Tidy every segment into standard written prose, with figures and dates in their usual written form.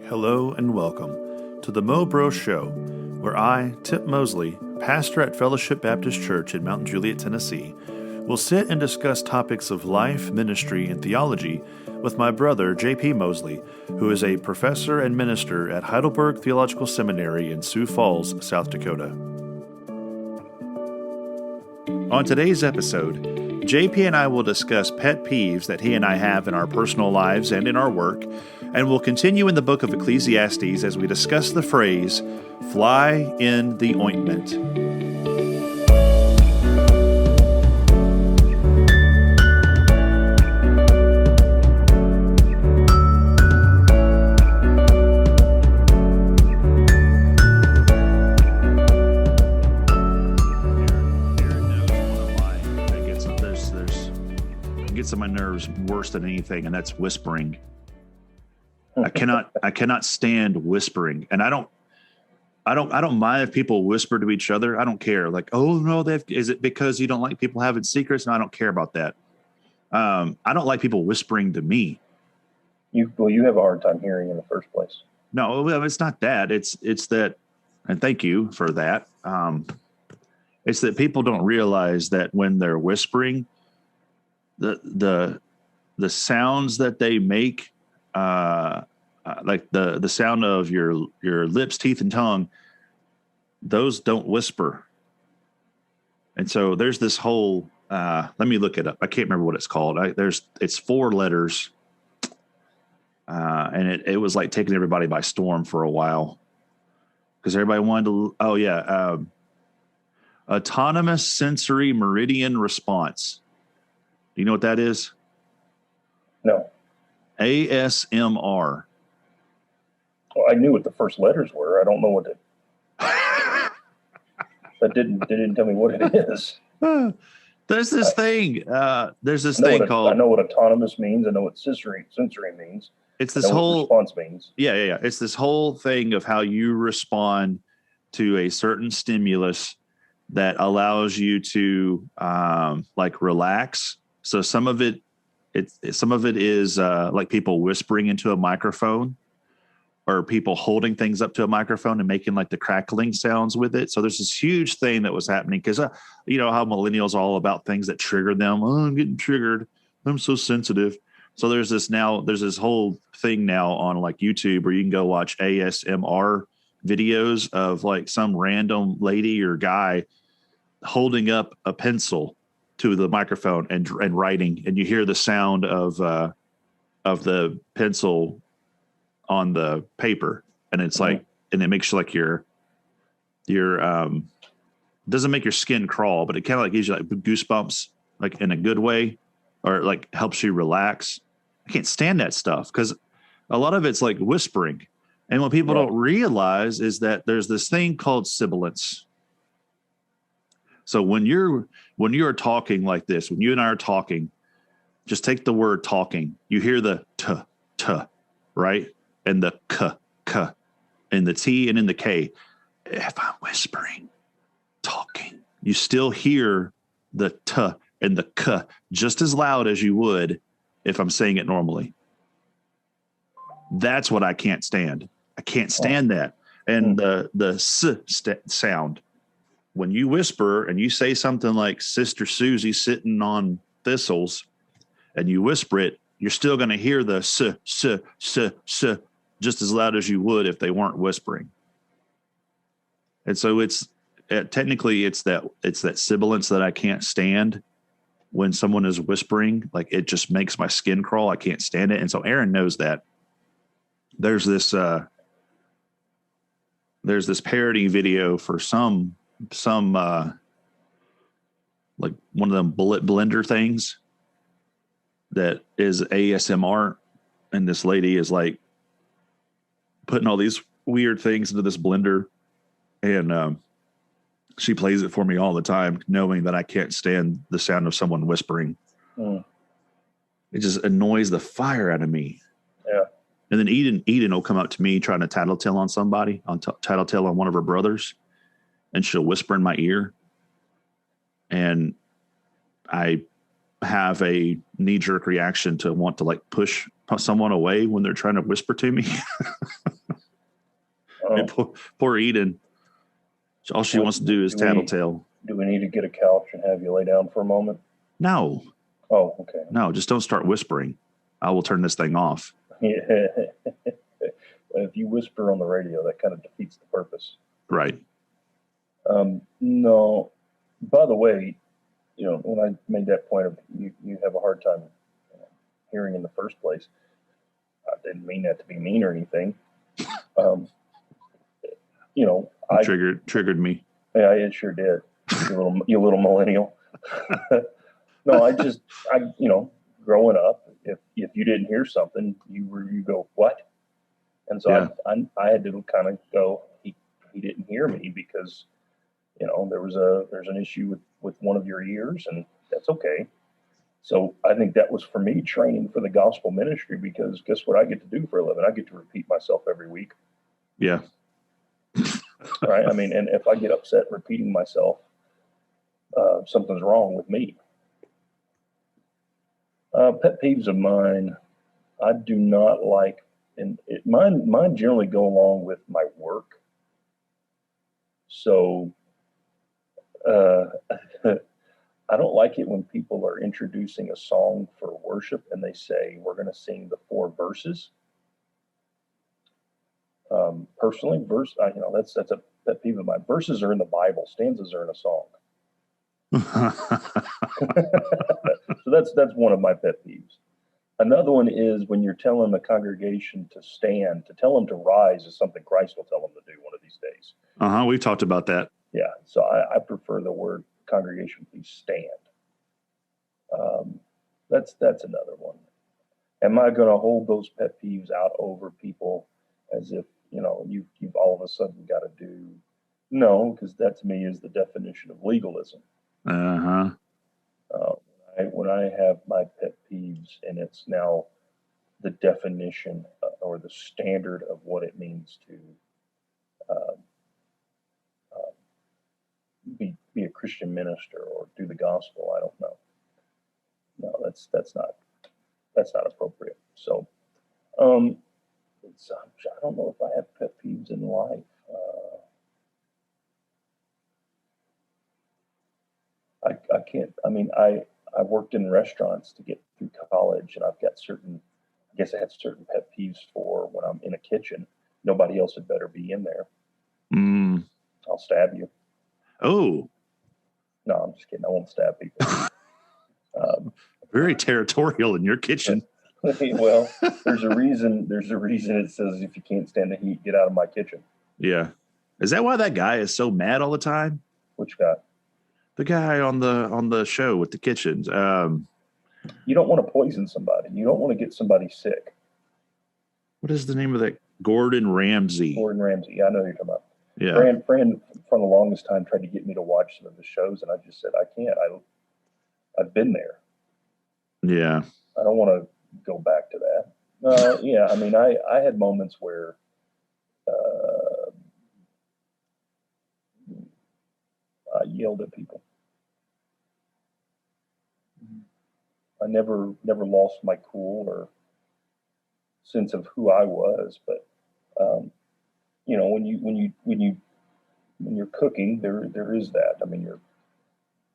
Hello and welcome to the MoBros Show, where I, Tip Mosley, pastor at Fellowship Baptist Church in Mount Juliet, Tennessee, will sit and discuss topics of life, ministry, and theology with my brother, J.P. Mosley, who is a professor and minister at Heidelberg Theological Seminary in Sioux Falls, South Dakota. On today's episode, JP and I will discuss pet peeves that he and I have in our personal lives and in our work, and we'll continue in the book of Ecclesiastes as we discuss the phrase, fly in the ointment. Gets on my nerves worse than anything, and that's whispering. I cannot stand whispering, and I don't mind if people whisper to each other. I don't care. Like, oh no, is it because you don't like people having secrets? No, I don't care about that. I don't like people whispering to me. You have a hard time hearing in the first place. No, it's not that. It's that, and thank you for that. It's that people don't realize that when they're whispering, the sounds that they make, like the sound of your lips, teeth, and tongue, those don't whisper. And so there's this whole, let me look it up. I can't remember what it's called. It's 4 letters. And it was like taking everybody by storm for a while because everybody wanted to, autonomous sensory meridian response. Do you know what that is? No. ASMR. Well, I knew what the first letters were. I don't know what it. That didn't tell me what it is. There's this thing. There's this thing called. I know what autonomous means. I know what sensory means. It's this whole response means. Yeah. It's this whole thing of how you respond to a certain stimulus that allows you to like relax. So some of it is like people whispering into a microphone, or people holding things up to a microphone and making like the crackling sounds with it. So there's this huge thing that was happening because you know how millennials are all about things that trigger them. Oh, I'm getting triggered. I'm so sensitive. So there's this whole thing now on like YouTube where you can go watch ASMR videos of like some random lady or guy holding up a pencil to the microphone and writing, and you hear the sound of the pencil on the paper, and it's like, and it makes you like your doesn't make your skin crawl, but it kind of like gives you like goosebumps, like in a good way, or like helps you relax. I can't stand that stuff because a lot of it's like whispering, and what people don't realize is that there's this thing called sibilance. So when you're talking like this, when you and I are talking, just take the word talking. You hear the t, right? And the k, and the t and in the k. If I'm whispering, talking, you still hear the t and the k just as loud as you would if I'm saying it normally. That's what I can't stand. I can't stand that. And the s sound. When you whisper and you say something like Sister Susie sitting on thistles and you whisper it, you're still going to hear the s just as loud as you would if they weren't whispering. And so it's technically it's that sibilance that I can't stand when someone is whispering. Like it just makes my skin crawl. I can't stand it. And so Aaron knows that. There's this parody video for some like one of them bullet blender things that is ASMR, and this lady is like putting all these weird things into this blender, and she plays it for me all the time, knowing that I can't stand the sound of someone whispering. It just annoys the fire out of me. Yeah. And then Eden will come up to me trying to tattletale on somebody, tattletale on one of her brothers, and she'll whisper in my ear. And I have a knee-jerk reaction to want to like push someone away when they're trying to whisper to me. mean, poor Eden. All she wants to do is tattletale. Do we need to get a couch and have you lay down for a moment? No. Oh, okay. No, just don't start whispering. I will turn this thing off. Yeah. If you whisper on the radio, that kind of defeats the purpose. Right. No. By the way, when I made that point of you have a hard time hearing in the first place, I didn't mean that to be mean or anything. Triggered me. Yeah, it sure did. You little millennial. No, growing up, if you didn't hear something, you go, what? And so yeah. I had to kind of go, he didn't hear me because, there's an issue with one of your ears, and that's okay. So I think that was for me training for the gospel ministry, because guess what I get to do for a living? I get to repeat myself every week. Yeah. Right. I mean, and if I get upset repeating myself, something's wrong with me. Pet peeves of mine, I do not like, and mine generally go along with my work. So I don't like it when people are introducing a song for worship and they say, we're going to sing the 4 verses. Personally, that's a pet peeve of mine. Verses are in the Bible, stanzas are in a song. So that's one of my pet peeves. Another one is when you're telling the congregation to stand, to tell them to rise is something Christ will tell them to do one of these days. We've talked about that. Yeah. So I prefer the word congregation, please stand. That's another one. Am I going to hold those pet peeves out over people as if, you've all of a sudden got to do? No, because that to me is the definition of legalism. When I have my pet peeves and it's now the definition or the standard of what it means to be a Christian minister or do the gospel, I don't know. No, that's not appropriate. So, I don't know if I have pet peeves in life. I can't. I mean, I worked in restaurants to get through college, and I've got I had certain pet peeves for when I'm in a kitchen. Nobody else had better be in there. I'll stab you. Oh. No, I'm just kidding. I won't stab people. Very territorial in your kitchen. Well, there's a reason it says if you can't stand the heat, get out of my kitchen. Yeah. Is that why that guy is so mad all the time? Which guy? The guy on the show with the kitchens. You don't want to poison somebody. You don't want to get somebody sick. What is the name of that? Gordon Ramsay. Gordon Ramsay. Yeah, I know who you're talking about. Yeah. Fran for the longest time tried to get me to watch some of the shows, and I just said I can't. I've been there. Yeah. I don't want to go back to that. Yeah, I mean, I had moments where I yelled at people. I never lost my cool or sense of who I was, but when you're cooking, there is that. I mean,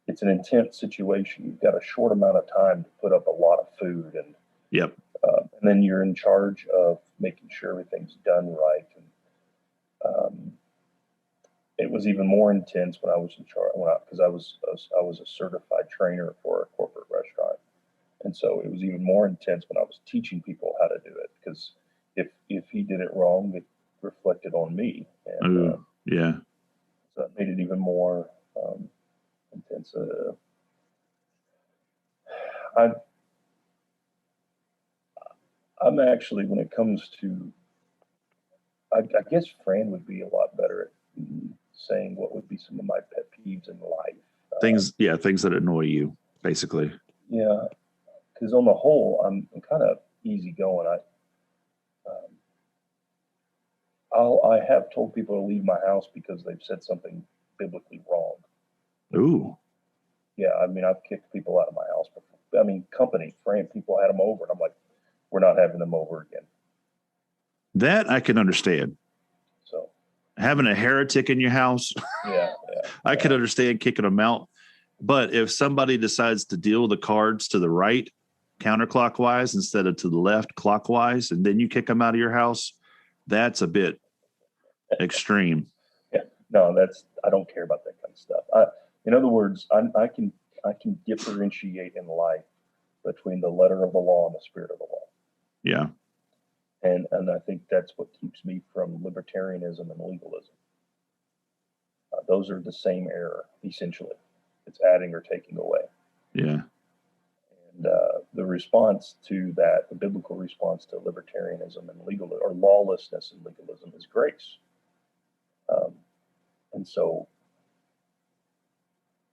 it's an intense situation. You've got a short amount of time to put up a lot of food, and yep. And then you're in charge of making sure everything's done right. And it was even more intense when I was in charge, because I was a certified trainer for a corporate restaurant, and so it was even more intense when I was teaching people how to do it, because if he did it wrong, it reflected on me. And yeah. So it made it even more intense. I'm actually, when it comes to, I guess Fran would be a lot better at saying what would be some of my pet peeves in life. Things that annoy you, basically. Yeah, because on the whole, I'm kind of easygoing. I have told people to leave my house because they've said something biblically wrong. Ooh. Yeah, I mean, I've kicked people out of my house before. I mean, Fran, people had them over, and I'm like, we're not having them over again. That I can understand. So, Having a heretic in your house, I could understand kicking them out. But if somebody decides to deal the cards to the right counterclockwise instead of to the left clockwise, and then you kick them out of your house, that's a bit extreme. Yeah, no, I don't care about that kind of stuff. In other words, I can differentiate in life between the letter of the law and the spirit of the law. Yeah. And I think that's what keeps me from libertarianism and legalism. Those are the same error, essentially. It's adding or taking away. Yeah. And the response to that, the biblical response to libertarianism and legalism, or lawlessness and legalism, is grace. And so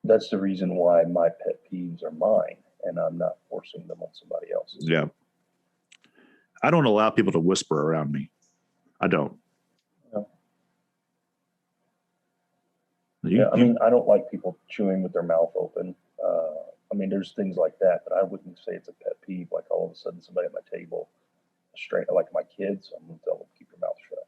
that's the reason why my pet peeves are mine, and I'm not forcing them on somebody else's. Yeah. I don't allow people to whisper around me. I don't. No. I mean, I don't like people chewing with their mouth open. I mean, there's things like that, but I wouldn't say it's a pet peeve. Like all of a sudden, somebody at my table, like my kids, I'm going to tell them keep your mouth shut.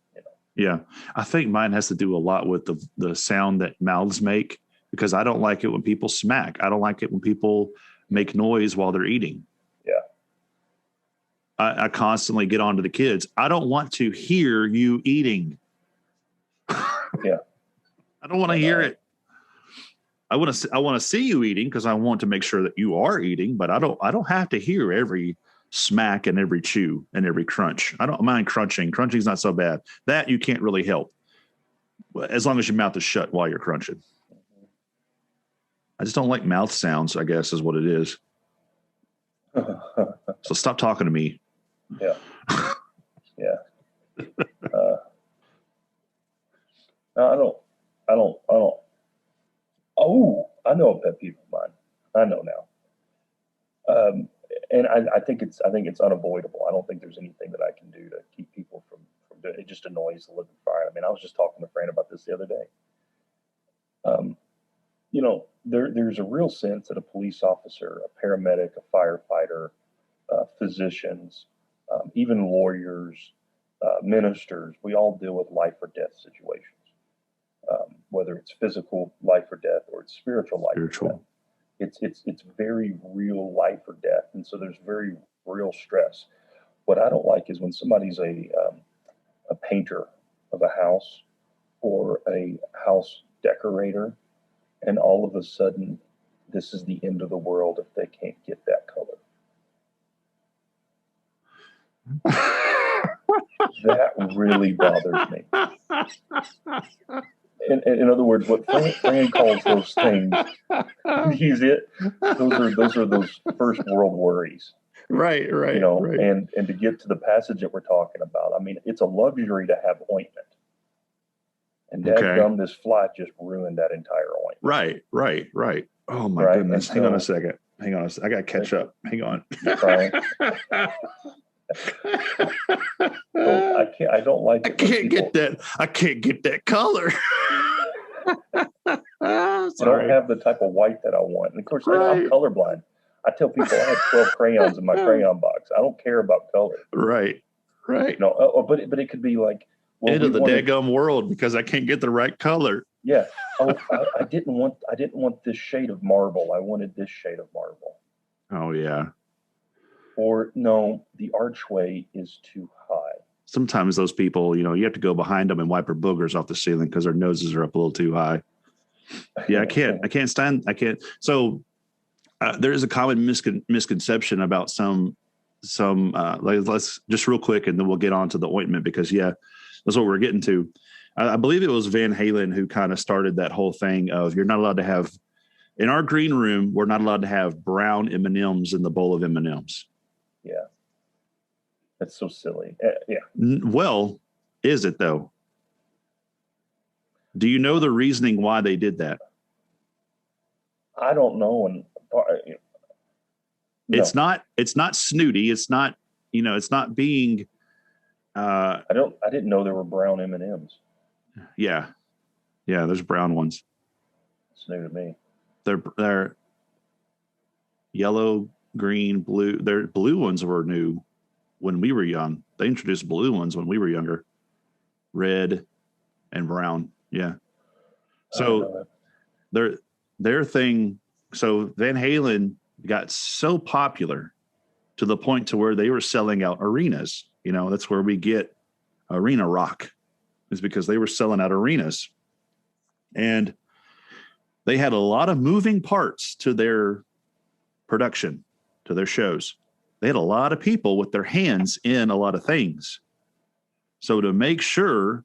Yeah, I think mine has to do a lot with the sound that mouths make, because I don't like it when people smack. I don't like it when people make noise while they're eating. Yeah. I constantly get on to the kids. I don't want to hear you eating. Yeah. I don't want to hear it. I want to see you eating because I want to make sure that you are eating, but I don't have to hear every smack and every chew and every crunch. I don't mind crunching. Crunching's not so bad. That you can't really help, as long as your mouth is shut while you're crunching. I just don't like mouth sounds, I guess, is what it is. So stop talking to me. Yeah. Yeah. No, I don't. Oh, I know a pet peeve of mine. I know now. And I think it's unavoidable. I don't think there's anything that I can do to keep people from doing it. It just annoys the living fire. I mean, I was just talking to a friend about this the other day. There's a real sense that a police officer, a paramedic, a firefighter, physicians, even lawyers, ministers, we all deal with life or death situations, whether it's physical life or death or it's spiritual life or death. It's very real life or death, and so there's very real stress. What I don't like is when somebody's a painter of a house or a house decorator, and all of a sudden, this is the end of the world if they can't get that color. That really bothers me. In other words, what Fran calls those things, he's it. Those are those first world worries. Right. Right. And to get to the passage that we're talking about, I mean, it's a luxury to have ointment. And dadgum, this fly just ruined that entire ointment. Right. Oh my goodness. Hang on a second. I got to catch up. Hang on. So I don't like it. I can't get that color. I don't have the type of white that I want. And of course, I'm colorblind. I tell people I have 12 crayons in my crayon box. I don't care about color. Right. But it could be like, well, into the daggum world because I can't get the right color. Yeah. Oh, I didn't want this shade of marble. I wanted this shade of marble. Oh yeah. Or no, the archway is too high. Sometimes those people, you have to go behind them and wipe their boogers off the ceiling because their noses are up a little too high. Yeah, I can't. So there is a common misconception about some let's just real quick, and then we'll get on to the ointment because that's what we're getting to. I believe it was Van Halen who kind of started that whole thing of you're not allowed to have, in our green room, we're not allowed to have brown M&Ms in the bowl of M&Ms. Yeah. That's so silly. Yeah. Well, is it though? Do you know the reasoning why they did that? I don't know. And no. It's not snooty. It's not, it's not being, I didn't know there were brown M&Ms. Yeah. There's brown ones. It's new to me. They're yellow, green, blue. Their blue ones were new when we were young. They introduced blue ones when we were younger. Red and brown. Yeah. So their thing. So Van Halen got so popular to the point to where they were selling out arenas. That's where we get arena rock, is because they were selling out arenas, and they had a lot of moving parts to their production, to their shows. They had a lot of people with their hands in a lot of things. So to make sure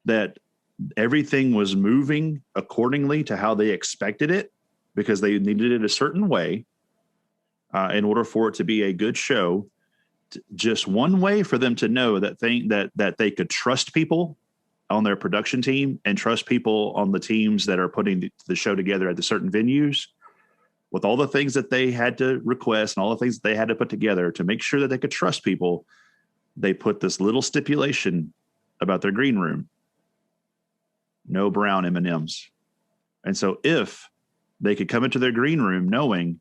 that everything was moving accordingly to how they expected it, because they needed it a certain way in order for it to be a good show, just one way for them to know that they could trust people on their production team and trust people on the teams that are putting the show together at the certain venues, with all the things that they had to request and all the things that they had to put together to make sure that they could trust people. They put this little stipulation about their green room: no brown M&Ms. And so if they could come into their green room knowing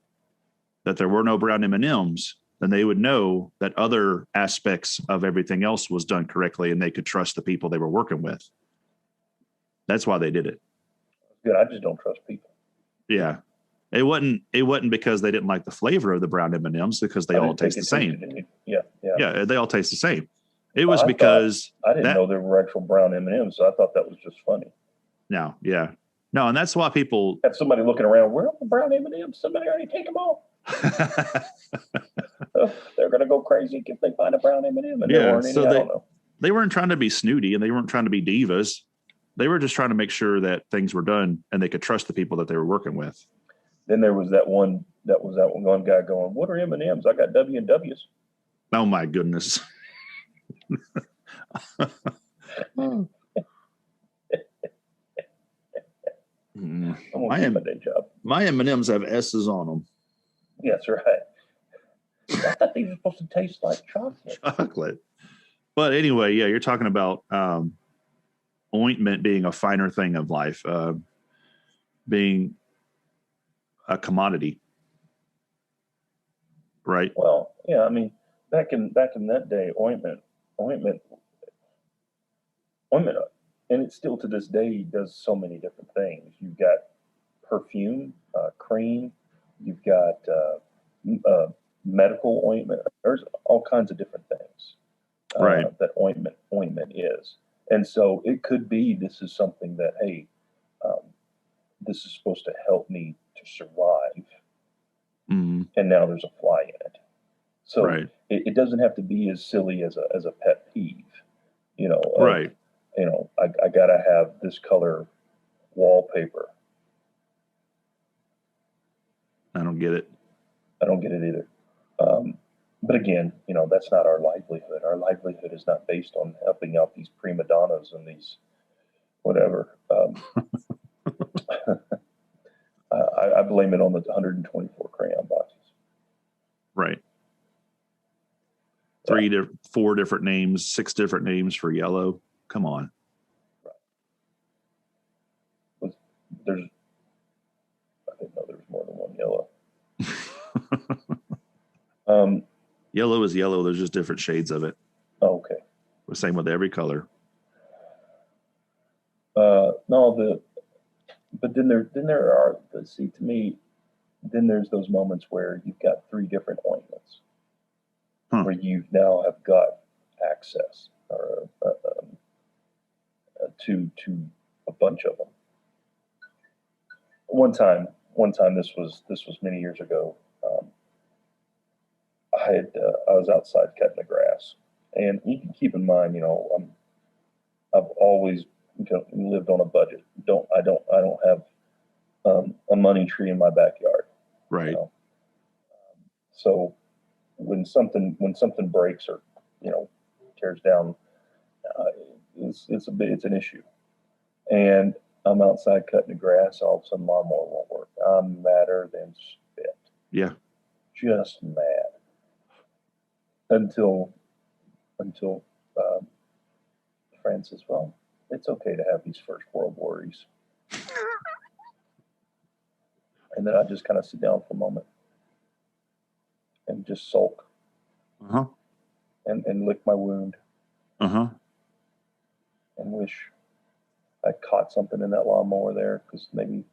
that there were no brown M&Ms, then they would know that other aspects of everything else was done correctly, and they could trust the people they were working with. That's why they did it. Good. I just don't trust people. Yeah. It wasn't because they didn't like the flavor of the brown M&Ms, because they all taste the same. Yeah, they all taste the same. It was because I didn't know there were actual brown M&Ms, so I thought that was just funny. No, yeah. No, and that's why people have somebody looking around, where are the brown M&Ms? Somebody already take them all. They're going to go crazy if they find a brown M&M. And yeah, so they weren't trying to be snooty, and they weren't trying to be divas. They were just trying to make sure that things were done and they could trust the people that they were working with. Then there was that one guy going, "What are M&Ms? I got W&Ws." Oh my goodness. My day job. My M&Ms have S's on them. Yeah, that's right. I thought these were supposed to taste like chocolate. But anyway, yeah, you're talking about ointment being a finer thing of life, being a commodity, right? Well, yeah, I mean, back in that day, ointment, and it still to this day does so many different things. You've got perfume, cream, you've got medical ointment. There's all kinds of different things that ointment is. And so it could be this is something that, hey, this is supposed to help me to survive. Mm-hmm. And now there's a fly in it. So it doesn't have to be as silly as a pet peeve, right. I got to have this color wallpaper. I don't get it. I don't get it either. But again, that's not our livelihood. Our livelihood is not based on helping out these prima donnas and these whatever. I blame it on the 124 crayon boxes. Right. 4 different names, 6 different names for yellow. Come on. Right. I didn't know there was more than one yellow. Yellow is yellow. There's just different shades of it. Oh, okay. The same with every color. No, but then there are, see, to me, then there's those moments where you've got 3 different ointments where you now have got access or to a bunch of them. One time, this was many years ago. I was outside cutting the grass, and you can keep in mind, I've always lived on a budget. I don't have a money tree in my backyard. Right. So when something breaks or tears down, it's an issue. And I'm outside cutting the grass. All of a sudden, lawnmower won't work. I'm madder than spit. Yeah. Just mad. Until Fran says, "Well, it's okay to have these first world worries." And then I just kind of sit down for a moment and just sulk. And lick my wound. And wish I caught something in that lawnmower there, because maybe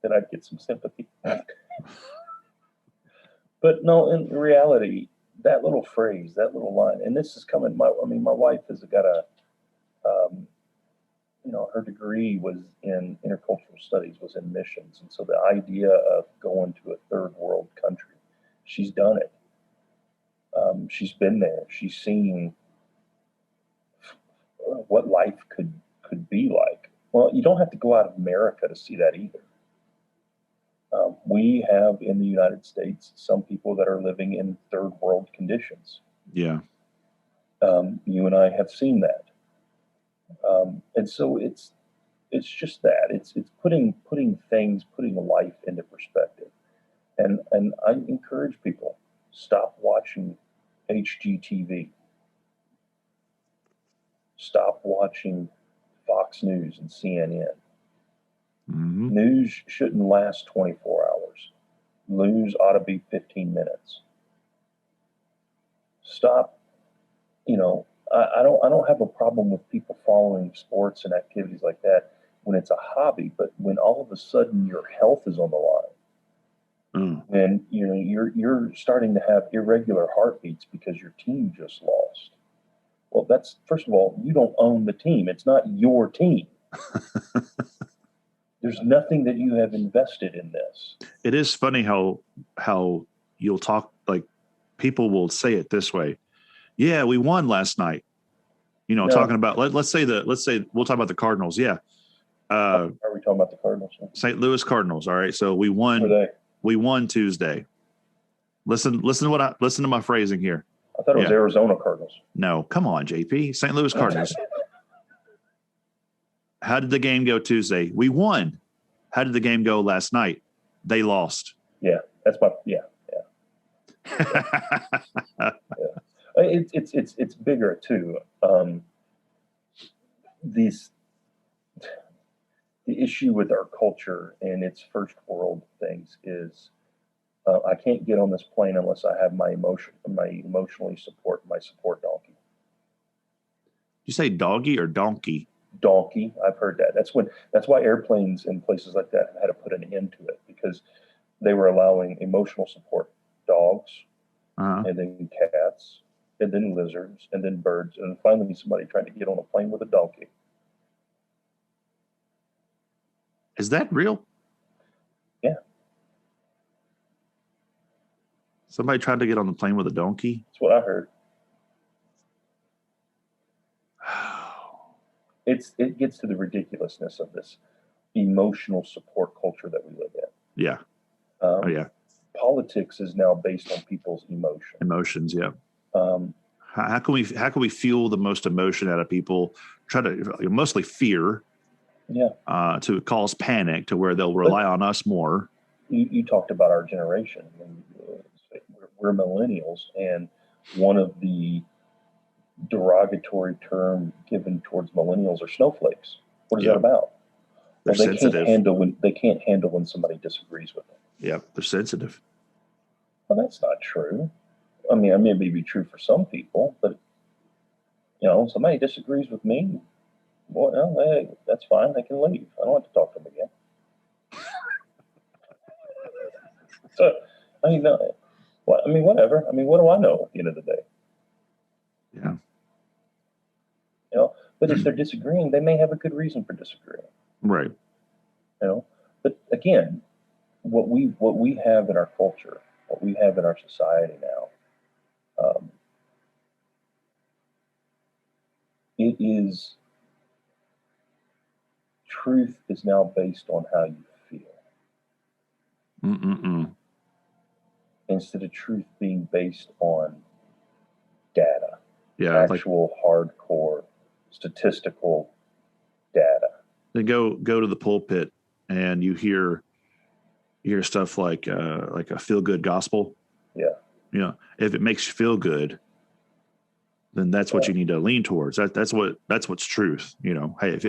then I'd get some sympathy. But no, in reality, that little phrase, that little line, and this is coming. My wife has got um, her degree was in intercultural studies, was in missions, and so the idea of going to a third world country, she's done it. She's been there. She's seen what life could be like. Well, you don't have to go out of America to see that either. We have in the United States some people that are living in third world conditions. Yeah. You and I have seen that, and so it's just that it's putting life into perspective, and I encourage people, stop watching HGTV, stop watching Fox News and CNN. Mm-hmm. News shouldn't last 24 hours. News ought to be 15 minutes. Stop. I don't have a problem with people following sports and activities like that when it's a hobby, but when all of a sudden your health is on the line, when you're starting to have irregular heartbeats because your team just lost. Well, that's, first of all, you don't own the team. It's not your team. There's nothing that you have invested in this. It is funny how you'll talk, like, people will say it this way. Yeah, we won last night. Talking about, let's say we'll talk about the Cardinals. Yeah. Are we talking about the Cardinals? St. Louis Cardinals. All right. So we won. Who are they? We won Tuesday. Listen to my phrasing here. I thought it was Arizona Cardinals. No, come on, JP. St. Louis Cardinals. How did the game go Tuesday? We won. How did the game go last night? They lost. Yeah, yeah. It's bigger too. The issue with our culture and its first world things is, I can't get on this plane unless I have my support donkey. You say doggy or donkey? Donkey. I've heard that. That's why airplanes and places like that had to put an end to it, because they were allowing emotional support dogs, and then cats, and then lizards, and then birds, and finally somebody tried to get on a plane with a donkey. Is that real? Yeah. Somebody tried to get on the plane with a donkey? That's what I heard. It gets to the ridiculousness of this emotional support culture that we live in. Yeah. Yeah. Politics is now based on people's emotions. Yeah. How can we fuel the most emotion out of people? Try to mostly fear. Yeah. To cause panic to where they'll rely on us more. You talked about our generation. We're millennials, and one of the derogatory term given towards millennials are snowflakes. What is that about? They're sensitive. They can't handle when somebody disagrees with them. Yeah, they're sensitive. Well, that's not true. I mean, it may be true for some people, but somebody disagrees with me. Well, hey, that's fine. They can leave. I don't have to talk to them again. So, whatever. What do I know at the end of the day? Yeah. But if they're disagreeing, they may have a good reason for disagreeing. Right. But again, what we have in our culture, what we have in our society now, it is, truth is now based on how you feel. Instead of truth being based on data. Yeah. Actual hardcore statistical data. They go to the pulpit and you hear stuff like a feel good gospel. Yeah. If it makes you feel good, then that's what you need to lean towards. That's what's truth. Hey, if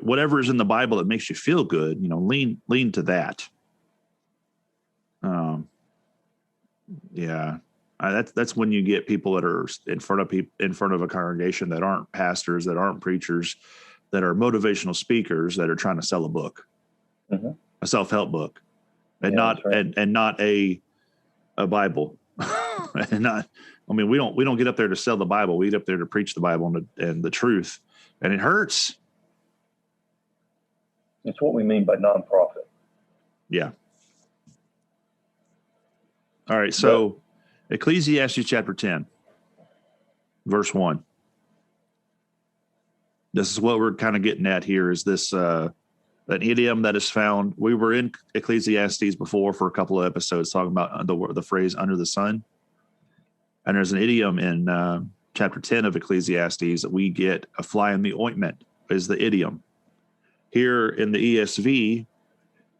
whatever is in the Bible that makes you feel good, lean to that. Yeah. That's when you get people that are in front of a congregation that aren't pastors, that aren't preachers, that are motivational speakers that are trying to sell a book, a self-help book, and not a Bible. And not, I mean, we don't get up there to sell the Bible. We get up there to preach the Bible and the truth, and it hurts. It's what we mean by nonprofit. Yeah. All right. So Ecclesiastes chapter 10, verse 1. This is what we're kind of getting at here, is this an idiom that is found. We were in Ecclesiastes before for a couple of episodes talking about the phrase under the sun. And there's an idiom in chapter 10 of Ecclesiastes that we get, a fly in the ointment is the idiom. Here in the ESV,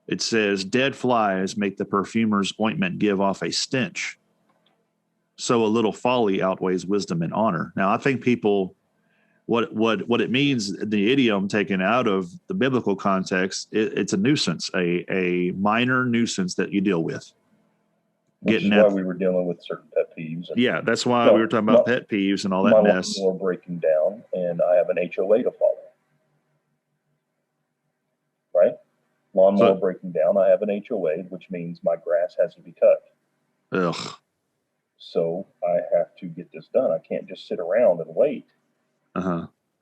it says, dead flies make the perfumer's ointment give off a stench. So a little folly outweighs wisdom and honor. Now, I think people, what it means, the idiom taken out of the biblical context, it's a nuisance, a minor nuisance that you deal with. Which is why we were dealing with certain pet peeves. Yeah, that's why we were talking about pet peeves and all that mess. My lawnmower breaking down, and I have an HOA to follow. Right? Lawnmower breaking down, I have an HOA, which means my grass has to be cut. Ugh. So I have to get this done. I can't just sit around and wait.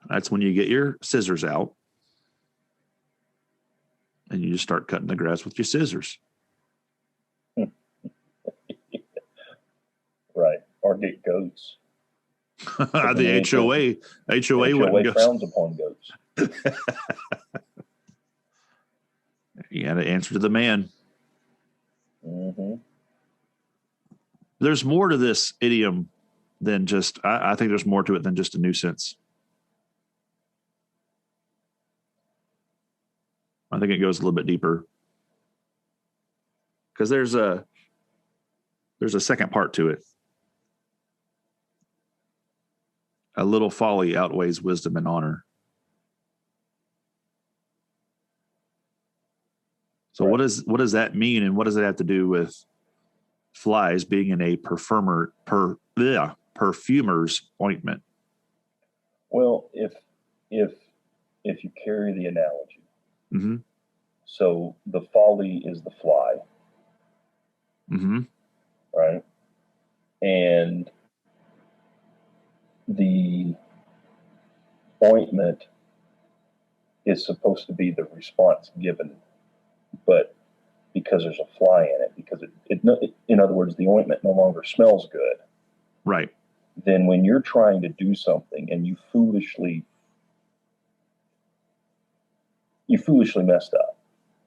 That's when you get your scissors out and you just start cutting the grass with your scissors. Right. Or get goats. The HOA wouldn't frowns upon goats. You got to answer to the man. There's more to this idiom than just, I think there's more to it than just a nuisance. I think it goes a little bit deeper. Because there's a second part to it. A little folly outweighs wisdom and honor. So what does that mean, and what does it have to do with flies being in a perfumer's ointment? Well, if you carry the analogy, so the folly is the fly, right, and the ointment is supposed to be the response given. But because there's a fly in it, because it, in other words, the ointment no longer smells good. Right. Then when you're trying to do something and you foolishly messed up,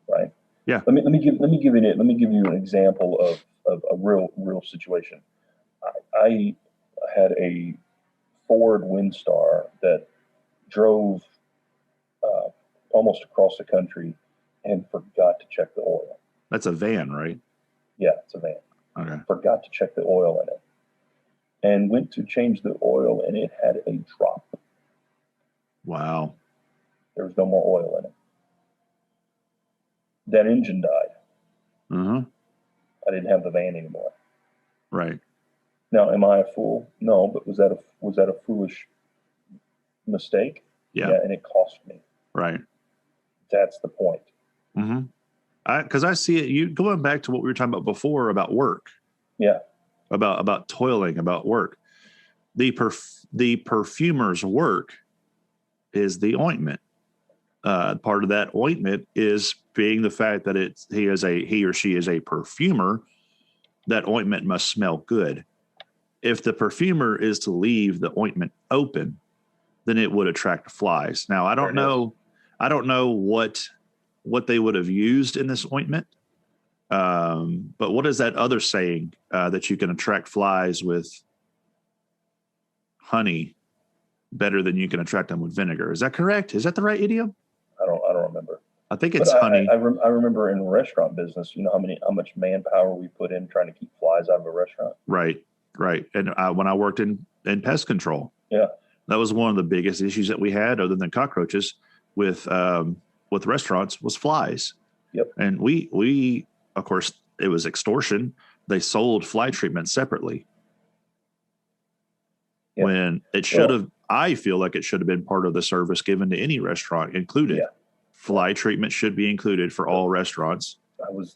right? Yeah. Let me give you an example of a real situation. I had a Ford Windstar that drove almost across the country and forgot to check the oil. That's a van, right? Yeah, it's a van. Okay. Forgot to check the oil in it. And went to change the oil, and it had a drop. Wow. There was no more oil in it. That engine died. I didn't have the van anymore. Right. Now, am I a fool? No, but was that a foolish mistake? Yeah. And it cost me. Right. That's the point. Because I see it. You going back to what we were talking about before about work. Yeah. About toiling, about work. The perfumer's work is the ointment. Part of that ointment is being the fact that he or she is a perfumer. That ointment must smell good. If the perfumer is to leave the ointment open, then it would attract flies. Now, I don't know what they would have used in this ointment. But what is that other saying that you can attract flies with honey better than you can attract them with vinegar? Is that correct? Is that the right idiom? I don't remember. I think it's honey. I remember in the restaurant business, you know how much manpower we put in trying to keep flies out of a restaurant. Right. And when I worked in pest control, yeah, that was one of the biggest issues that we had, other than cockroaches, with restaurants, was flies. Yep. And we of course, it was extortion. They sold fly treatment separately. Yep. When it should have, I feel like it should have been part of the service given to any restaurant included. Yeah. Fly treatment should be included for all restaurants. I was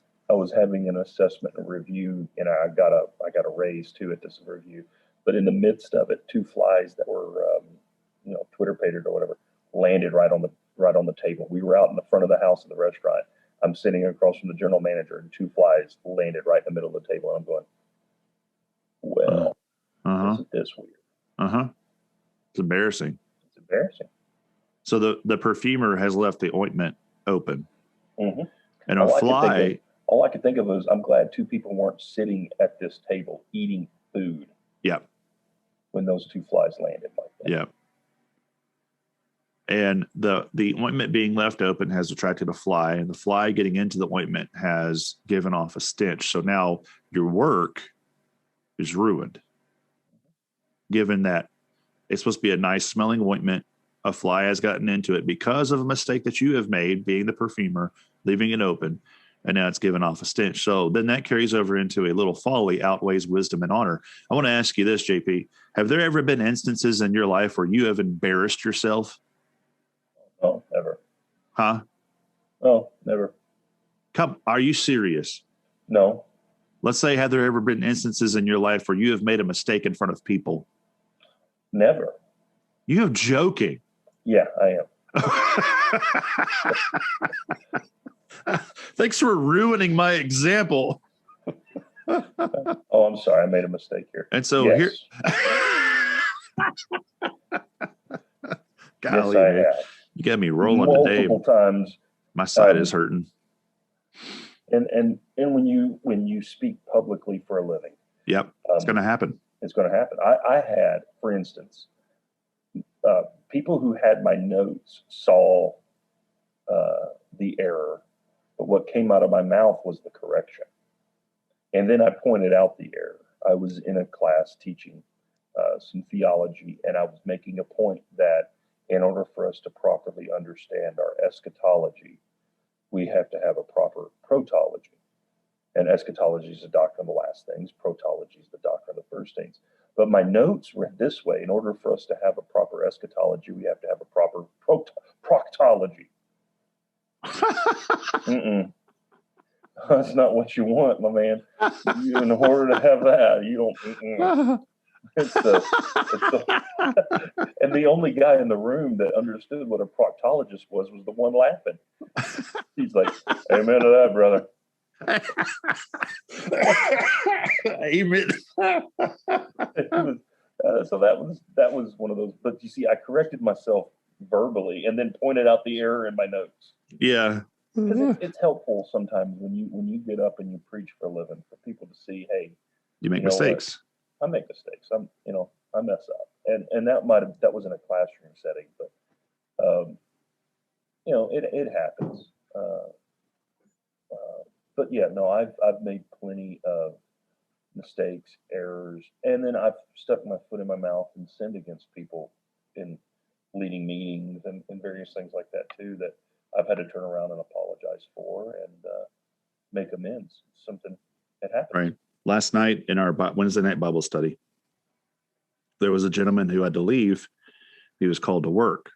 having an assessment and review, and I got a raise too at this review. But in the midst of it, two flies that were Twitter pated or whatever landed right on the table. We were out in the front of the house in the restaurant. I'm sitting across from the general manager, and two flies landed right in the middle of the table. And I'm going, well, isn't this weird? It's embarrassing. It's embarrassing. So the perfumer has left the ointment open. Mm-hmm. And a fly. All I could think of was, I'm glad two people weren't sitting at this table eating food. Yeah. When those two flies landed like that. Yeah. And the ointment being left open has attracted a fly, and the fly getting into the ointment has given off a stench. So now your work is ruined. Given that it's supposed to be a nice smelling ointment, a fly has gotten into it because of a mistake that you have made, being the perfumer, leaving it open, and now it's given off a stench. So then that carries over into a little folly outweighs wisdom and honor. I want to ask you this, JP. Have there ever been instances in your life where you have embarrassed yourself? No, never. Huh? No, never. Are you serious? No. Let's say, have there ever been instances in your life where you have made a mistake in front of people? Never. You're joking. Yeah, I am. Thanks for ruining my example. Oh, I'm sorry. I made a mistake here. And so here. Golly, yes, I have. You got me rolling today. Multiple times. My side is hurting. And when you speak publicly for a living. Yep. It's going to happen. It's going to happen. I had, for instance, people who had my notes saw the error, but what came out of my mouth was the correction. And then I pointed out the error. I was in a class teaching some theology, and I was making a point that in order for us to properly understand our eschatology, we have to have a proper protology. And eschatology is the doctrine of the last things. Protology is the doctrine of the first things. But my notes read this way: in order for us to have a proper eschatology, we have to have a proper proctology. That's not what you want, my man. In order to have that, you don't. And the only guy in the room that understood what a proctologist was the one laughing. He's like, "Amen to that, brother." Amen. So that was one of those. But you see, I corrected myself verbally and then pointed out the error in my notes. Yeah, because it's helpful sometimes when you get up and you preach for a living, for people to see, hey, you make mistakes. I make mistakes. I mess up, and that was in a classroom setting, but it happens. But yeah, no, I've made plenty of mistakes, errors, and then I've stuck my foot in my mouth and sinned against people in leading meetings and various things like that too, that I've had to turn around and apologize for and make amends. It's something that happens. Right. Last night in our Wednesday night Bible study, there was a gentleman who had to leave. He was called to work.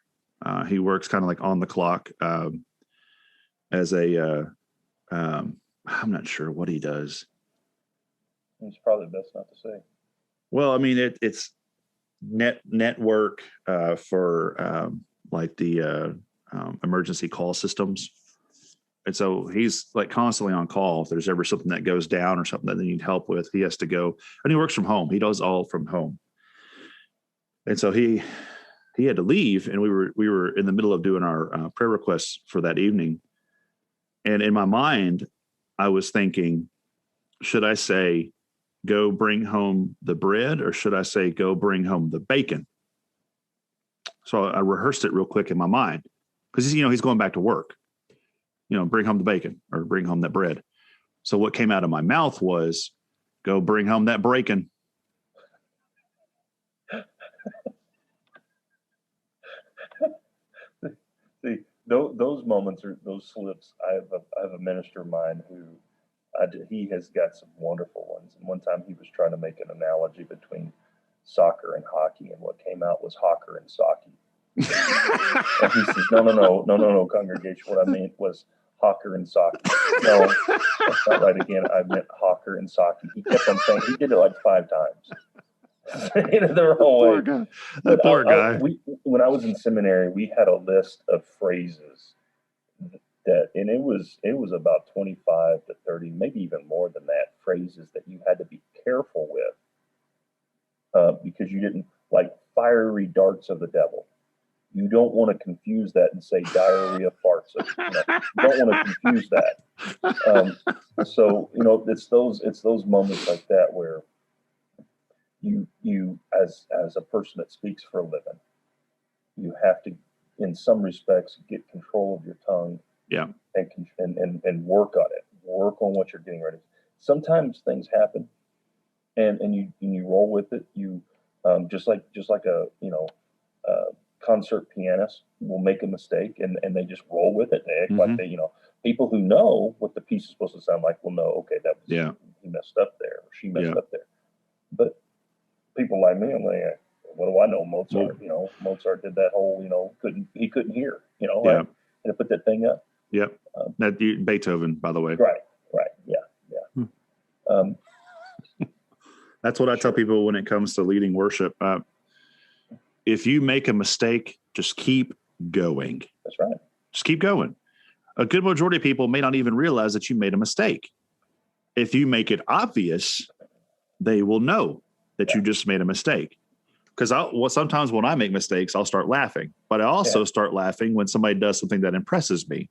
He works kind of like on the clock as a, I'm not sure what he does. It's probably best not to say. Well, I mean, it's network for like the emergency call systems. And so he's like constantly on call. If there's ever something that goes down or something that they need help with, he has to go. And he works from home. He does all from home. And so he had to leave, and we were in the middle of doing our prayer requests for that evening. And in my mind, I was thinking, should I say, go bring home the bread, or should I say, go bring home the bacon? So I rehearsed it real quick in my mind because he's going back to work. Bring home the bacon or bring home that bread. So what came out of my mouth was, go bring home that bacon. See, those moments are those slips. I have a minister of mine who he has got some wonderful ones. And one time he was trying to make an analogy between soccer and hockey, and what came out was hawker and socky. And he says, no, congregation. What I meant was hawker and socky. No, that's not right again. I meant hawker and socky. He kept on saying, he did it like 5 times. The wrong way. That poor guy. When I was in seminary, we had a list of phrases and it was about 25 to 30, maybe even more than that, phrases that you had to be careful with because you didn't, like fiery darts of the devil. You don't want to confuse that and say diarrhea farts. You don't want to confuse that. So it's those moments like that where you as a person that speaks for a living, you have to, in some respects, get control of your tongue. Yeah. And work on it. Work on what you're getting ready. Sometimes things happen, and you roll with it. You just like a concert pianist will make a mistake and they just roll with it. They act like they, people who know what the piece is supposed to sound like will know, okay, that was he messed up there or she messed up there. But people like me, I'm like, what do I know? Mozart, Mozart did that whole, he couldn't hear, and to put that thing up. Yep. Beethoven, by the way. Right. Yeah. That's what I tell people when it comes to leading worship. If you make a mistake, just keep going. That's right. Just keep going. A good majority of people may not even realize that you made a mistake. If you make it obvious, they will know that you just made a mistake. Because sometimes when I make mistakes, I'll start laughing. But I also start laughing when somebody does something that impresses me.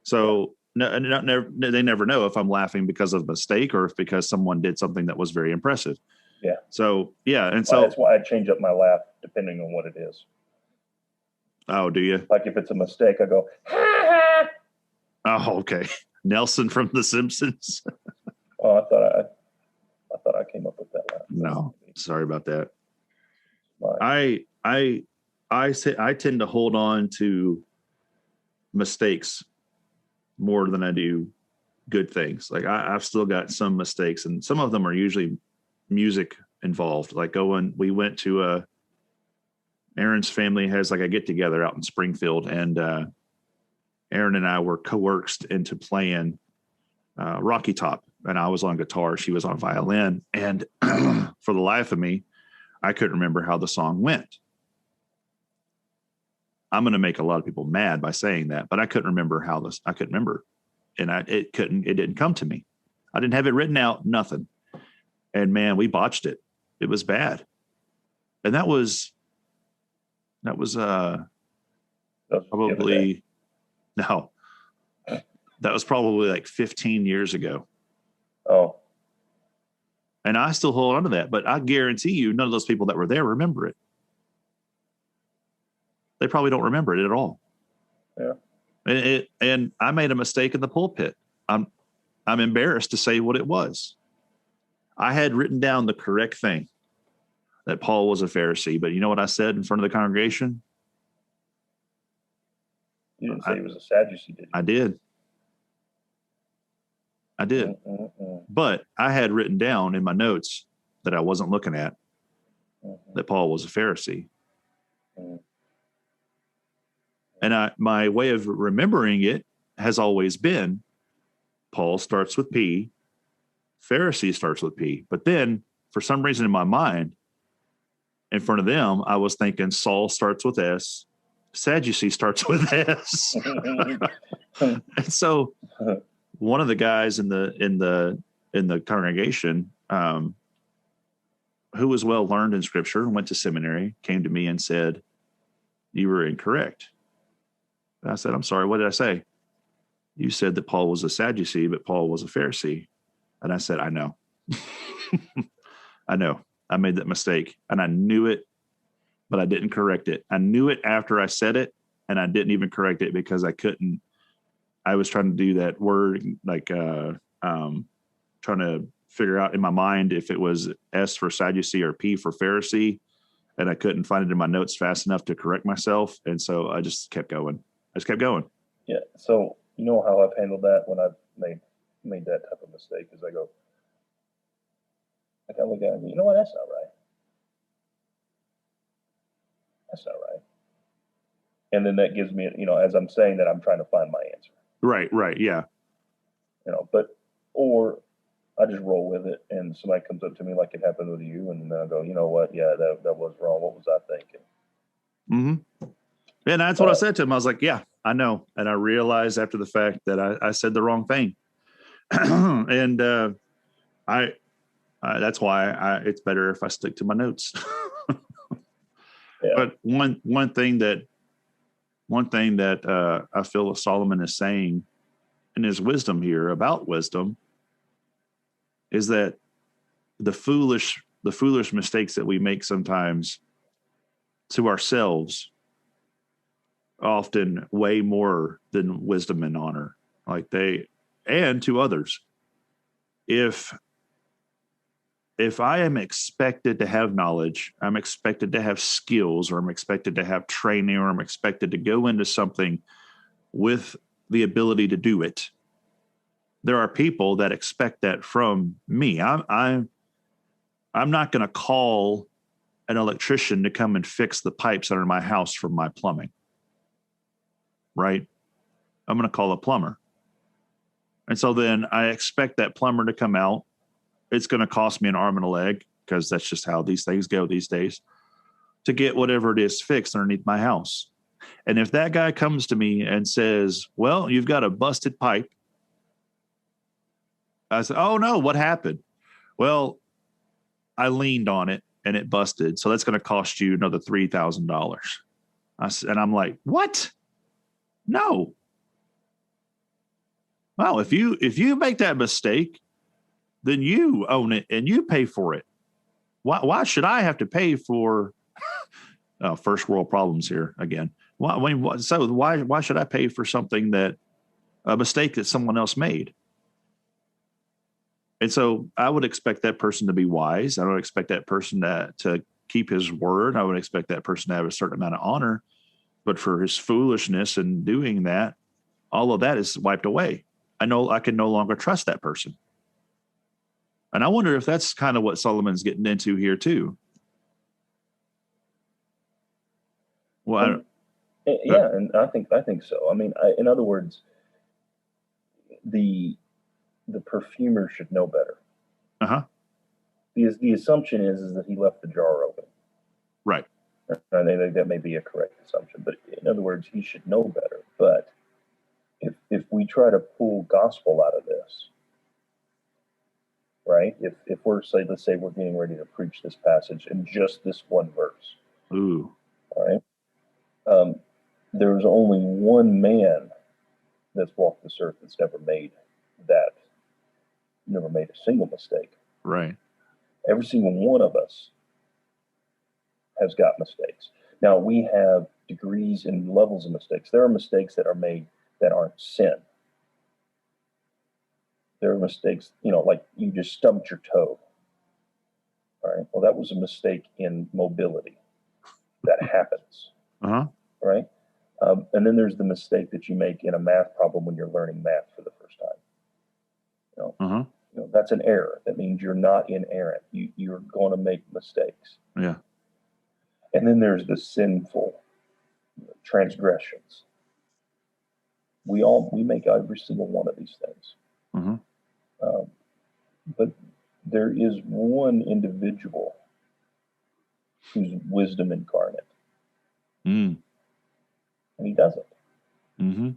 So they never know if I'm laughing because of a mistake or if because someone did something that was very impressive. Yeah. So, yeah. And that's why I change up my laugh depending on what it is. Oh, do you? Like if it's a mistake, I go, ha, ha. Oh, okay. Nelson from The Simpsons. Oh, I thought I came up with that laugh. No, sorry about that. I tend to hold on to mistakes more than I do good things. Like I've still got some mistakes, and some of them are usually music involved. Like we went to Aaron's family has like a get together out in Springfield, and Aaron and I were coerced into playing Rocky Top, and I was on guitar, she was on violin, and for the life of me, I couldn't remember how the song went. I'm going to make a lot of people mad by saying that, but I couldn't remember I couldn't remember. And it didn't come to me. I didn't have it written out, nothing. And man, we botched it. It was bad. And that was probably like 15 years ago. Oh. And I still hold on to that, but I guarantee you none of those people that were there remember it. They probably don't remember it at all. Yeah. And I made a mistake in the pulpit. I'm embarrassed to say what it was. I had written down the correct thing, that Paul was a Pharisee, but you know what I said in front of the congregation? You didn't say he was a Sadducee, did you? I did. But I had written down in my notes that I wasn't looking at that Paul was a Pharisee. And my way of remembering it has always been Paul starts with P, Pharisee starts with P. But then for some reason in my mind, in front of them, I was thinking Saul starts with S, Sadducee starts with S. And so one of the guys in the congregation, who was well learned in scripture and went to seminary, came to me and said, "You were incorrect." And I said, "I'm sorry, what did I say?" "You said that Paul was a Sadducee, but Paul was a Pharisee." And I said, "I know." I know. I made that mistake and I knew it, but I didn't correct it. I knew it after I said it, and I didn't even correct it because I couldn't. I was trying to do that word, like trying to figure out in my mind if it was S for Sadducee or P for Pharisee, and I couldn't find it in my notes fast enough to correct myself. And so I just kept going. Yeah. So you know how I've handled that when I've made that type of mistake is I look at it, you know what, that's not right. That's not right. And then that gives me, as I'm saying that, I'm trying to find my answer. Right. Yeah. Or I just roll with it, and somebody comes up to me like it happened with you, and then I go, you know what? Yeah, that was wrong. What was I thinking? Mm-hmm. And that's what I said to him. I was like, yeah, I know. And I realized after the fact that I said the wrong thing. And that's why it's better if I stick to my notes. Yeah. But one thing that I feel Solomon is saying in his wisdom here about wisdom is that the foolish mistakes that we make sometimes to ourselves often weigh more than wisdom and honor, and to others. If I am expected to have knowledge, I'm expected to have skills, or I'm expected to have training, or I'm expected to go into something with the ability to do it, there are people that expect that from me. I'm not going to call an electrician to come and fix the pipes under my house for my plumbing. Right? I'm going to call a plumber. And so then I expect that plumber to come out. It's going to cost me an arm and a leg, because that's just how these things go these days, to get whatever it is fixed underneath my house. And if that guy comes to me and says, well, you've got a busted pipe, I said, oh no, what happened? Well, I leaned on it and it busted. So that's going to cost you another $3,000. And I'm like, what? No. Well, if you make that mistake, then you own it and you pay for it. Why should I have to pay for first world problems here again? Why should I pay for something a mistake that someone else made? And so I would expect that person to be wise. I would expect that person to keep his word. I would expect that person to have a certain amount of honor. But for his foolishness in doing that, all of that is wiped away. I know I can no longer trust that person. And I wonder if that's kind of what Solomon's getting into here too. Well, and I think so. I mean, in other words, the perfumer should know better. Uh-huh. The assumption is that he left the jar open. Right. I think that may be a correct assumption, but in other words, he should know better. But if we try to pull gospel out of this, right? If let's say we're getting ready to preach this passage in just this one verse. Ooh. All right. There's only one man that's walked this earth that's never made a single mistake. Right. Every single one of us has got mistakes. Now, we have degrees and levels of mistakes. There are mistakes that are made that aren't sin. There are mistakes, like you just stumped your toe. All right. Well, that was a mistake in mobility. That happens. Uh-huh. Right. And then there's the mistake that you make in a math problem when you're learning math for the first time. Uh-huh. That's an error. That means you're not inerrant. You're going to make mistakes. Yeah. And then there's the sinful transgressions. We make every single one of these things. Uh-huh. But there is one individual who's wisdom incarnate. Mm. And he doesn't. Mm-hmm.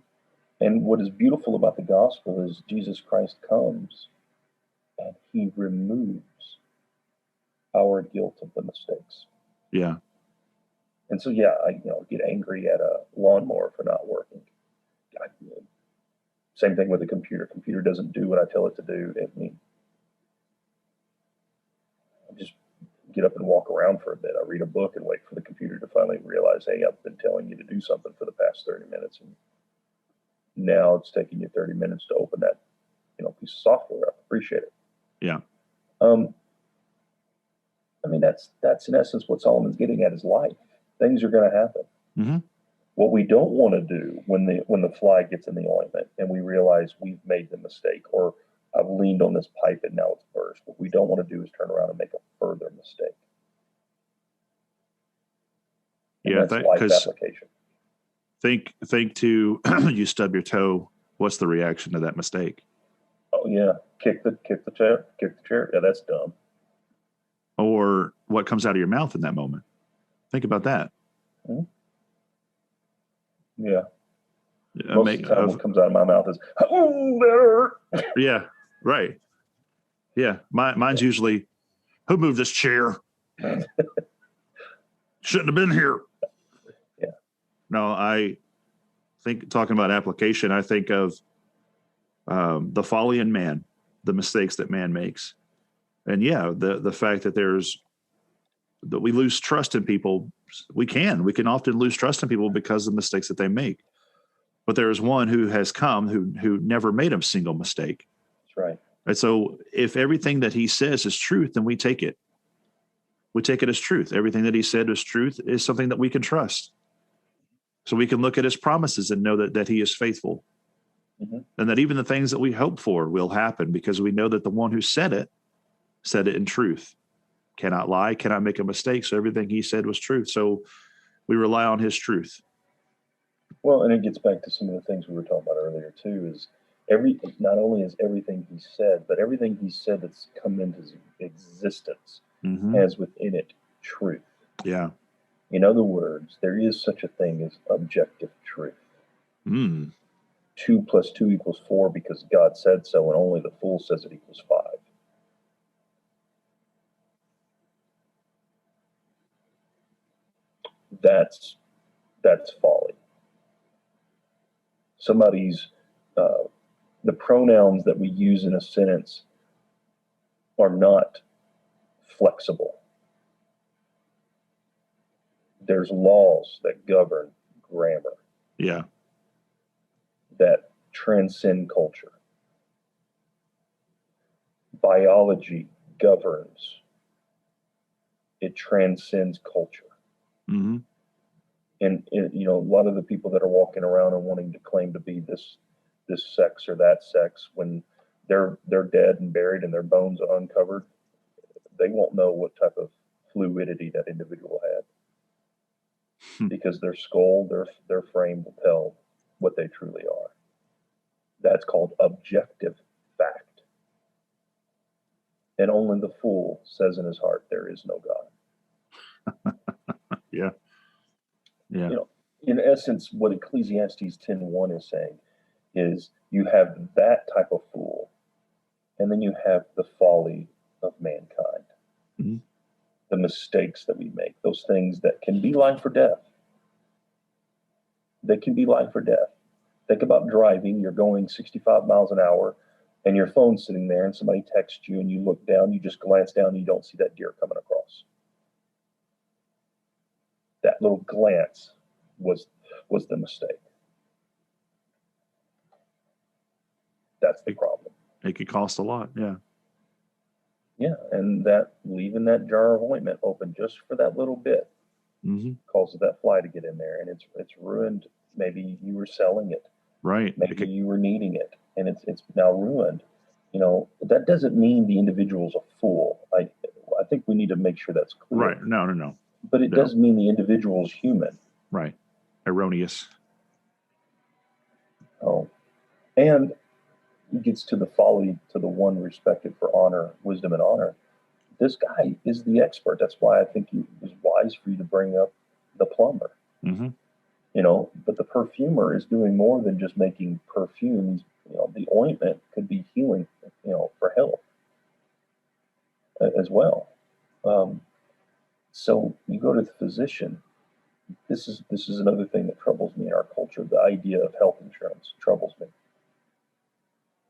And what is beautiful about the gospel is Jesus Christ comes and he removes our guilt of the mistakes. Yeah. And so, yeah, I get angry at a lawnmower for not working. Same thing with a computer. Computer doesn't do what I tell it to do. I just get up and walk around for a bit. I read a book and wait for the computer to finally realize, hey, I've been telling you to do something for the past 30 minutes. And now it's taking you 30 minutes to open that, piece of software up. Appreciate it. Yeah. That's in essence what Solomon's getting at is life. Things are going to happen. Mm-hmm. What we don't want to do when the fly gets in the ointment and we realize we've made the mistake, or I've leaned on this pipe and now it's burst, what we don't want to do is turn around and make a further mistake. And Yeah, that's life because application. think to you stub your toe. What's the reaction to that mistake? Oh yeah, kick the chair. Yeah, that's dumb. Or what comes out of your mouth in that moment? Think about that. Mm-hmm. Yeah. Most of the time, what comes out of my mouth is, "Oh, that hurt." Yeah, right. Yeah, mine's usually, who moved this chair? Shouldn't have been here. Yeah. No, I think talking about application, I think of the folly in man, the mistakes that man makes, and yeah, the fact that that we lose trust in people. We can often lose trust in people because of mistakes that they make. But there is one who has come who never made a single mistake. That's right. And so if everything that he says is truth, then we take it. We take it as truth. Everything that he said is truth is something that we can trust. So we can look at his promises and know that he is faithful. Mm-hmm. And that even the things that we hope for will happen because we know that the one who said it in truth. Cannot lie, cannot make a mistake. So everything he said was truth. So we rely on his truth. Well, and it gets back to some of the things we were talking about earlier too, is not only is everything he said, but everything he said that's come into existence has within it truth. Yeah. In other words, there is such a thing as objective truth. 2 + 2 = 4 because God said so, and only the fool says it equals 5. That's folly. Somebody's the pronouns that we use in a sentence are not flexible. There's laws that govern grammar. Yeah. That transcend culture. Biology governs. It transcends culture. Mm-hmm. And a lot of the people that are walking around and wanting to claim to be this sex or that sex, when they're dead and buried and their bones are uncovered, they won't know what type of fluidity that individual had, because their skull, their frame will tell what they truly are. That's called objective fact. And only the fool says in his heart, there is no God. Yeah. Yeah. In essence, what Ecclesiastes 10:1 is saying is you have that type of fool, and then you have the folly of mankind. Mm-hmm. The mistakes that we make, those things that can be life or death. They can be life or death. Think about driving. You're going 65 miles an hour, and your phone's sitting there, and somebody texts you, and you look down, you just glance down, and you don't see that deer coming across. That little glance was the mistake. That's the problem. It could cost a lot. Yeah. Yeah, and that leaving that jar of ointment open just for that little bit causes that fly to get in there, and it's ruined. Maybe you were selling it, right? Maybe you were needing it, and it's now ruined. That doesn't mean the individual's a fool. I think we need to make sure that's clear. Right? No. But it does mean the individual's human. Right. Erroneous. Oh, and it gets to the folly to the one respected for honor, wisdom, and honor. This guy is the expert. That's why I think it was wise for you to bring up the plumber. Mm-hmm. But the perfumer is doing more than just making perfumes. The ointment could be healing, for health as well. So you go to the physician. This is another thing that troubles me in our culture. The idea of health insurance troubles me.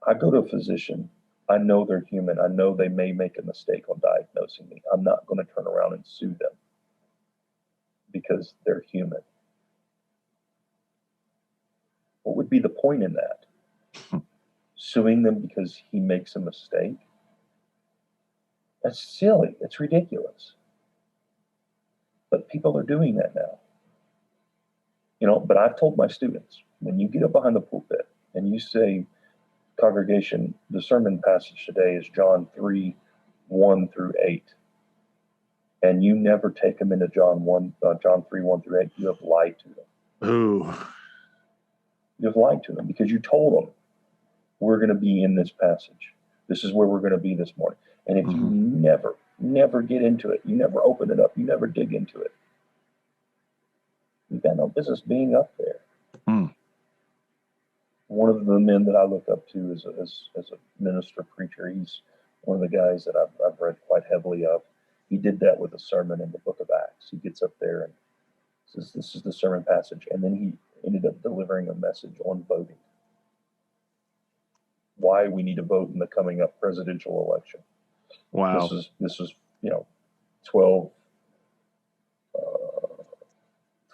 I go to a physician. I know they're human. I know they may make a mistake on diagnosing me. I'm not going to turn around and sue them because they're human. What would be the point in that? Suing them because he makes a mistake? That's silly. It's ridiculous. But people are doing that now. But I've told my students, when you get up behind the pulpit and you say, congregation, the sermon passage today is John 3:1-8. and you never take them into John 3, 1-8, you have lied to them. Ooh. You have lied to them because you told them we're going to be in this passage. This is where we're going to be this morning. And if you never get into it, you never open it up, you never dig into it, you've got no business being up there. One of the men that I look up to as a minister preacher, he's one of the guys that I've read quite heavily of. He did that with a sermon in the book of Acts. He gets up there and says, this is the sermon passage. And then he ended up delivering a message on voting. Why we need to vote in the coming up presidential election. Wow. This is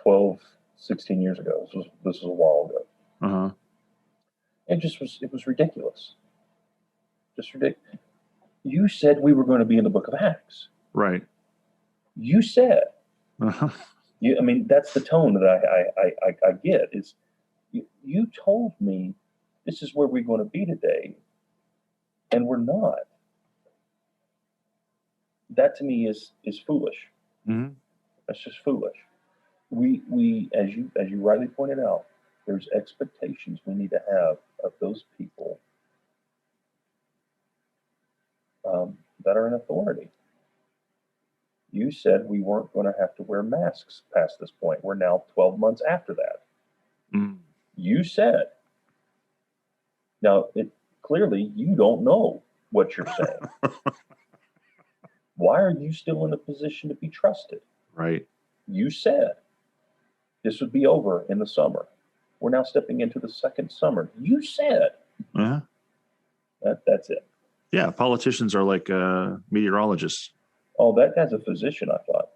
12, 16 years ago. This was a while ago. Uh-huh. It was ridiculous. Just ridiculous. You said we were going to be in the book of Acts. Right. You said. Uh-huh. I mean, that's the tone that I get. Is you told me this is where we're going to be today, and we're not. That to me is foolish. Mm-hmm. That's just foolish. We as you rightly pointed out, there's expectations we need to have of those people that are in authority. You said we weren't going to have to wear masks past this point. We're now 12 months after that. Mm. You said. Now, clearly you don't know what you're saying. Why are you still in a position to be trusted? Right. You said this would be over in the summer. We're now stepping into the second summer. You said. Uh-huh. That's it. Yeah, politicians are like meteorologists. Oh, that guy's a physician, I thought.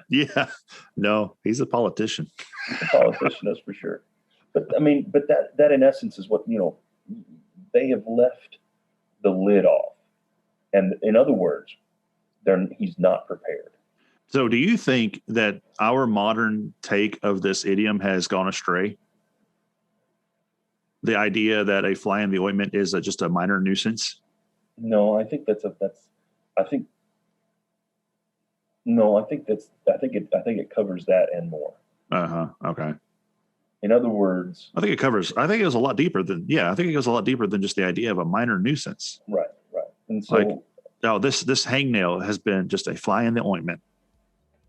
Yeah. No, he's a politician. He's a politician, that's for sure. But I mean, that in essence is what, they have left the lid off. And in other words, he's not prepared. So do you think that our modern take of this idiom has gone astray? The idea that a fly in the ointment is just a minor nuisance? No, I think it covers that and more. Uh-huh. Okay. In other words, I think it goes a lot deeper than just the idea of a minor nuisance. Right. And so this hangnail has been just a fly in the ointment.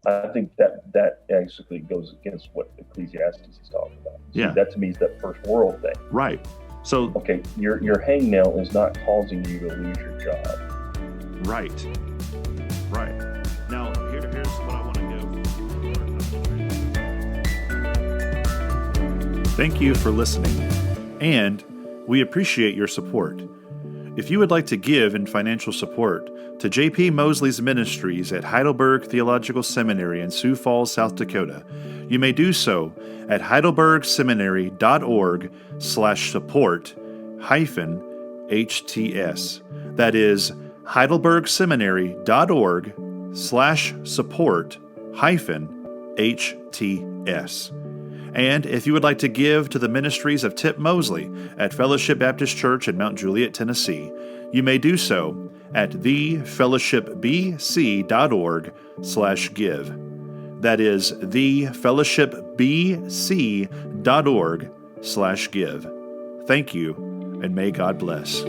I think that actually goes against what Ecclesiastes is talking about. See, yeah. That to me is that first world thing. Right. So okay, your hangnail is not causing you to lose your job. Right. Now here's what I want to do. Thank you for listening, and we appreciate your support. If you would like to give in financial support to J.P. Mosley's ministries at Heidelberg Theological Seminary in Sioux Falls, South Dakota, you may do so at heidelbergseminary.org/support-HTS. That is heidelbergseminary.org/support-HTS. And if you would like to give to the ministries of Tip Mosley at Fellowship Baptist Church in Mount Juliet, Tennessee, you may do so at thefellowshipbc.org/give. That is thefellowshipbc.org/give. Thank you, and may God bless.